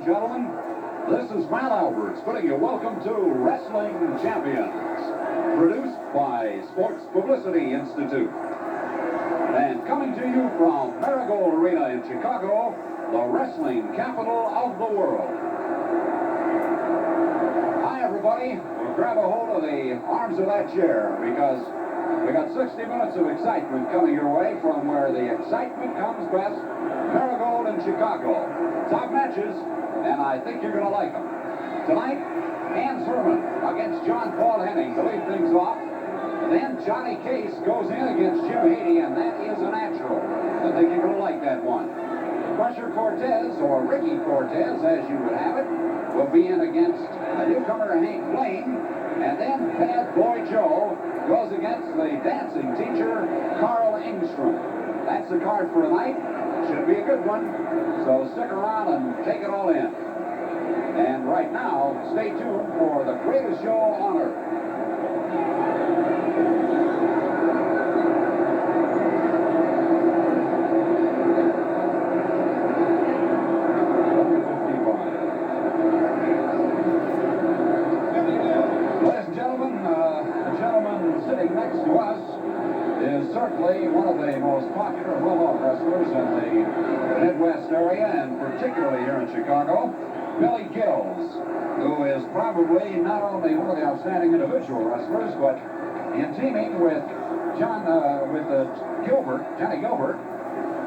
gentlemen, this is Matt Alberts putting you welcome to Wrestling Champions, produced by Sports Publicity Institute. And coming to you from Marigold Arena in Chicago, the wrestling capital of the world. Hi, everybody. We'll grab a hold of the arms of that chair because we got 60 minutes of excitement coming your way from where the excitement comes best, Marigold in Chicago. Top matches, and I think you're going to like them. Tonight, Herman against John Paul Henning to lead things off. Then Johnny Case goes in against Jim Haney, and that is a natural. I think you're going to like that one. Crusher Cortez, or Ricky Cortez, as you would have it, will be in against a newcomer, Hank Blaine. And then Bad Boy Joe goes against the dancing teacher, Carl Engstrom. That's the card for tonight. Should be a good one. So stick around and take it all in. And right now, stay tuned for the greatest show on earth. Sitting next to us is certainly one of the most popular well-known wrestlers in the Midwest area, and particularly here in Chicago, Billy Gills, who is probably not only one of the outstanding individual wrestlers, but in teaming with Johnny Gilbert,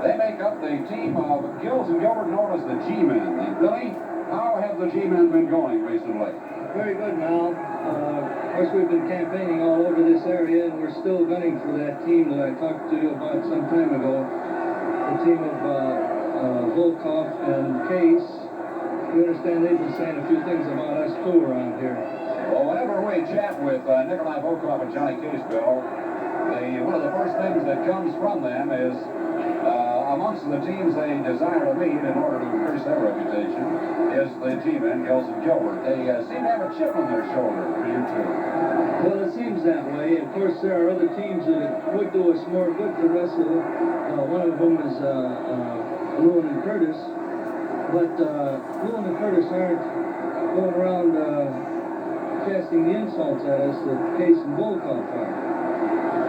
they make up the team of Gills and Gilbert known as the G-Men. And Billy, how have the G-Men been going recently? Very good, Mal. Of course, we've been campaigning all over this area, and we're still gunning for that team that I talked to you about some time ago. The team of Volkov and Case. We understand they've been saying a few things about us, too, around here. Well, whenever we chat with Nikolai Volkov and Johnny Case, Bill, one of the first things that comes from them is amongst the teams they desire to meet in order to increase their reputation is the G-Men, Gills and Gilbert. They seem to have a chip on their shoulder for you two. Well, it seems that way. Of course, there are other teams that would do us more good to wrestle. One of them is Lewin and Curtis. But Lewin and Curtis aren't going around casting the insults at us that Case and Volkov are.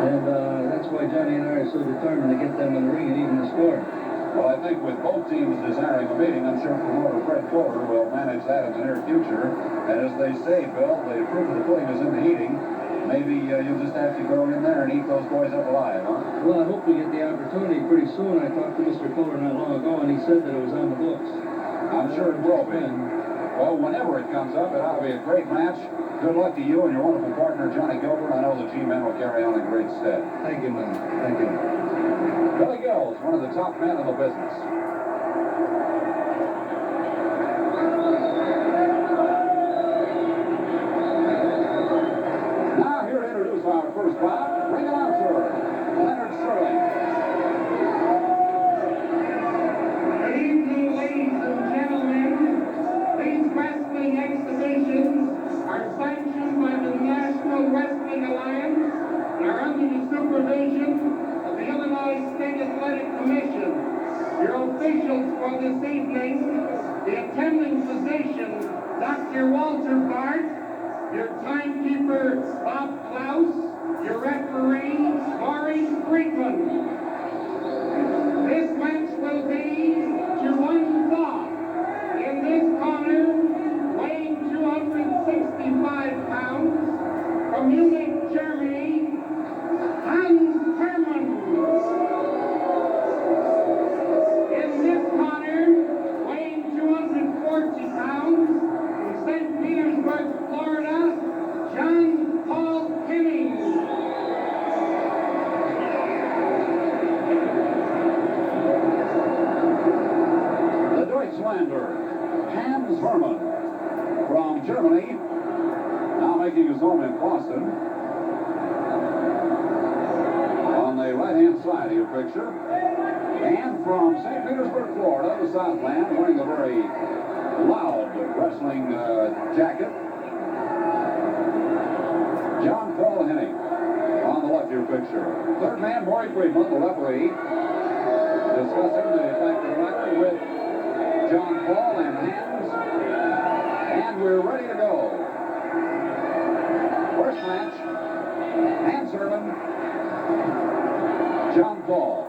And that's why Johnny and I are so determined to get them in the ring and even the score. Well, I think with both teams desiring a meeting, I'm sure promoter Fred Fuller will manage that in the near future. And as they say, Bill, the proof of the pudding is in the eating. Maybe you'll just have to go in there and eat those boys up alive, huh? Well, I hope we get the opportunity pretty soon. I talked to Mr. Fuller not long ago, and he said that it was on the books. I'm sure it will be. Well, whenever it comes up, it ought to be a great match. Good luck to you and your wonderful partner, Johnny Gilbert. I know the G-Men will carry on in great stead. Thank you, man. Thank you. Billy Gills, one of the top men in the business. Now, here to introduce our first bout, ring announcer, Leonard Sterling. Good evening, ladies and gentlemen. These wrestling exhibitions are sanctioned by the National Wrestling Alliance and are under the supervision of the Illinois State Athletic Commission. Your officials for this evening, the attending physician, Dr. Walter Bart, your timekeeper, Bob Klaus, your referee, Maureen Friedman. This match will be to one fall. In this corner, weighing 265 pounds, from Munich, Germany, Herman. In this corner, weighing 240 pounds, from St. Petersburg, Florida, John Paul Henning. The Deutschlander, Herman, from Germany, now making his home in Boston. On the right-hand side of your picture. And from St. Petersburg, Florida, the Southland, wearing a very loud wrestling jacket, John Paul Henning. On the left of your picture. Third man, Maureen Friedman, the referee, discussing the fact of the matter with John Paul and Hans ready to go. First match, Herman, John Paul.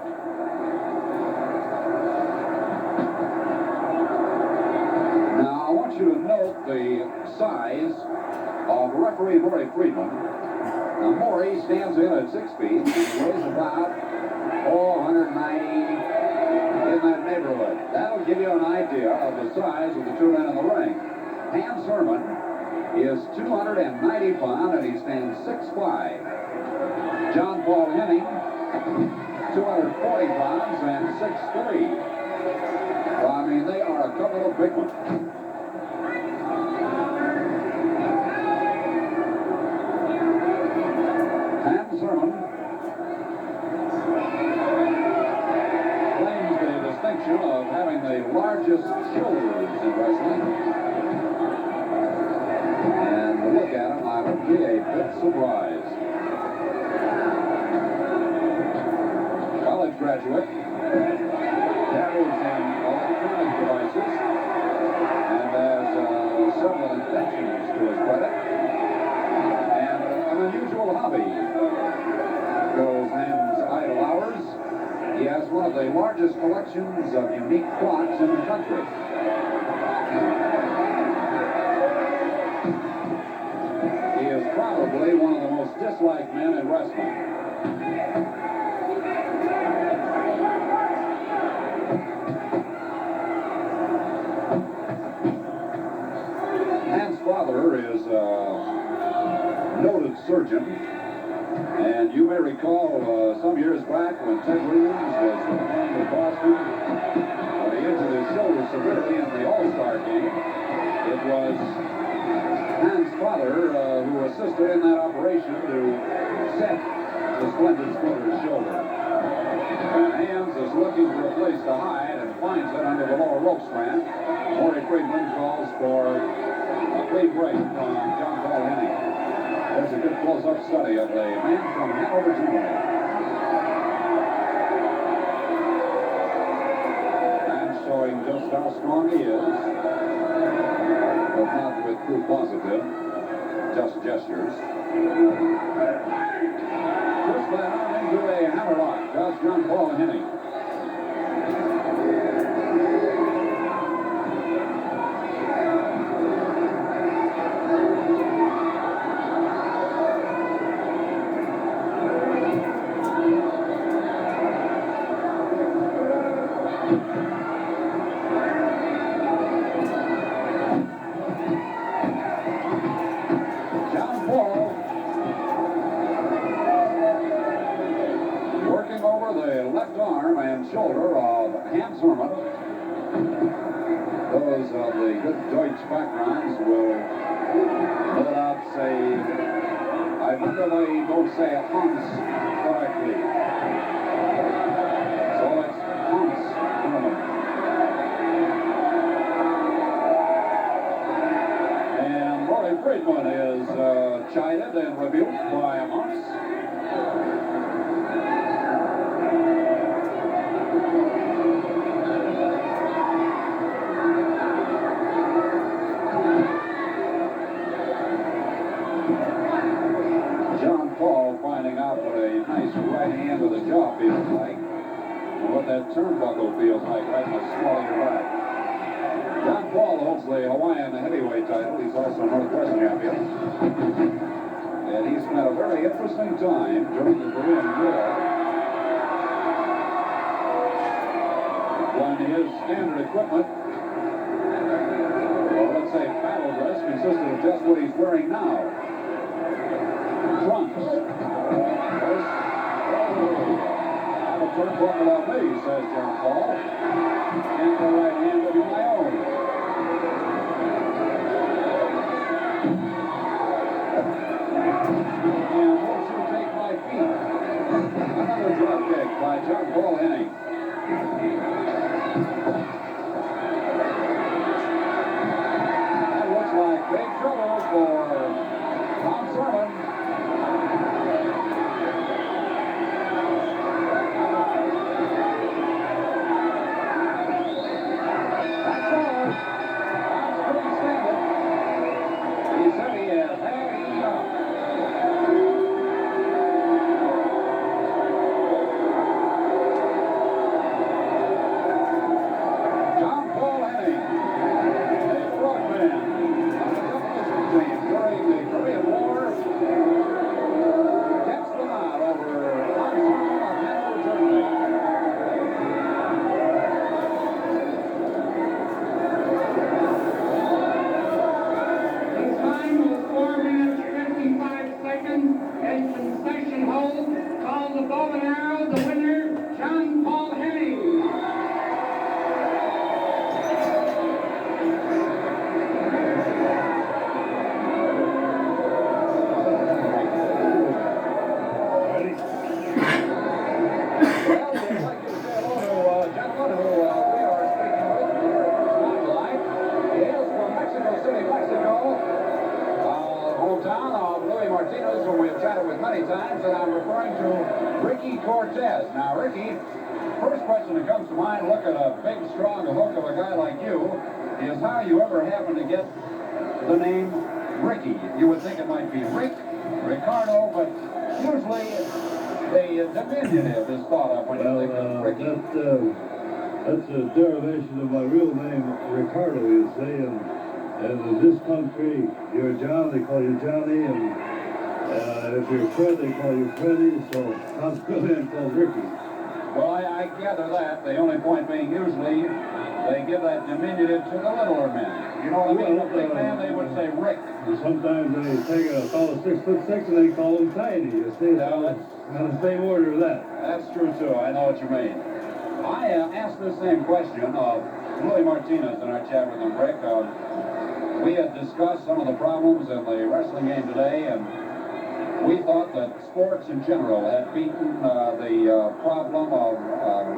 Now, I want you to note the size of referee Maury Friedman. Now, Maury stands in at 6 feet and weighs about 490 in that neighborhood. That'll give you an idea of the size of the two men in the ring. Herman is 290 pounds and he stands 6'5". John Paul Henning, 240 pounds and 6'3". Well, I mean, they are a couple of big ones. Herman claims the distinction of having the largest shoulders in wrestling. And to look at him, I would be a bit surprised. College graduate, dabbles in electronic devices, and has several inventions to his credit. And an unusual hobby. Goes Ham's idle hours. He has one of the largest collections of unique clocks in the country. He is probably one of the most disliked men in wrestling. Ham's father is a noted surgeon. And you may recall some years back when Ted Williams was playing with Boston, he injured his shoulder severely in the All-Star game. It was Hans' father who assisted in that operation to set the splendid splinter's shoulder. And Hans is looking for a place to hide and finds it under the lower rope strand. Maury Friedman calls for a clean break from John Paul Henning. There's a good close-up study of the man from Hanover, Germany. And showing just how strong he is, but not with proof positive, just gestures. First down into a hammerlock. That's John Paul Henning. Shoulder of Herman. Those of the good Deutsch backgrounds will no doubt say, I wonder why you don't say Hans correctly. So it's Hans Herman. And Maury Friedman is chided and rebuked by Hans. Finding out what a nice right hand with a jaw feels like, and what that turnbuckle feels like right in the small of your back. John Paul holds the Hawaiian heavyweight title. He's also Northwest champion. And he's had a very interesting time during the Korean War, when his standard equipment, or let's say battle dress, consisted of just what he's wearing now. Trunks. Have a turnbuckle on me, says John Paul. And the right hand will be my own. And won't you take my feet? Another drop kick by John Paul Henning. That looks like big trouble for Herman. Cortez. Now, Ricky, first question that comes to mind, look at a big, strong hook of a guy like you, is how you ever happen to get the name Ricky. You would think it might be Rick, Ricardo, but usually the diminutive is thought of when you think of Ricky. That's a derivation of my real name, Ricardo, you see, and in this country, you're John, they call you Johnny, and if you're Fred, they call you Freddie, so consequently I'm called Ricky. Well, I gather that. The only point being usually they give that diminutive to the littler men. You know what I mean? A big man, they would say Rick. Sometimes they take a fellow 6'6" and they call him Tiny, you see, so it's in the same order of that. That's true, too. I know what you mean. I asked the same question of Louis Martinez in our chat with him, Rick. We had discussed some of the problems in the wrestling game today, and we thought that sports in general had beaten the problem of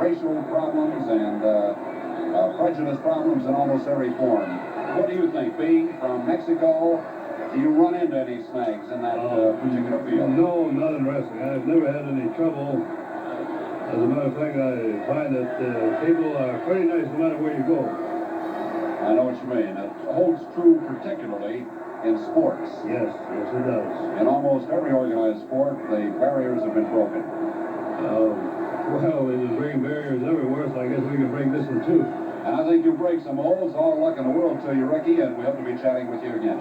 racial problems and prejudice problems in almost every form. What do you think? Being from Mexico, do you run into any snags in that particular field? No, not in wrestling. I've never had any trouble. As a matter of fact, I find that people are pretty nice no matter where you go. I know what you mean. It holds true particularly in sports. Yes, yes it does. In almost every organized sport, the barriers have been broken. Well, they just bring barriers everywhere, so I guess we can break this one too. And I think you break some molds. All luck in the world to you, Ricky, and we hope to be chatting with you again.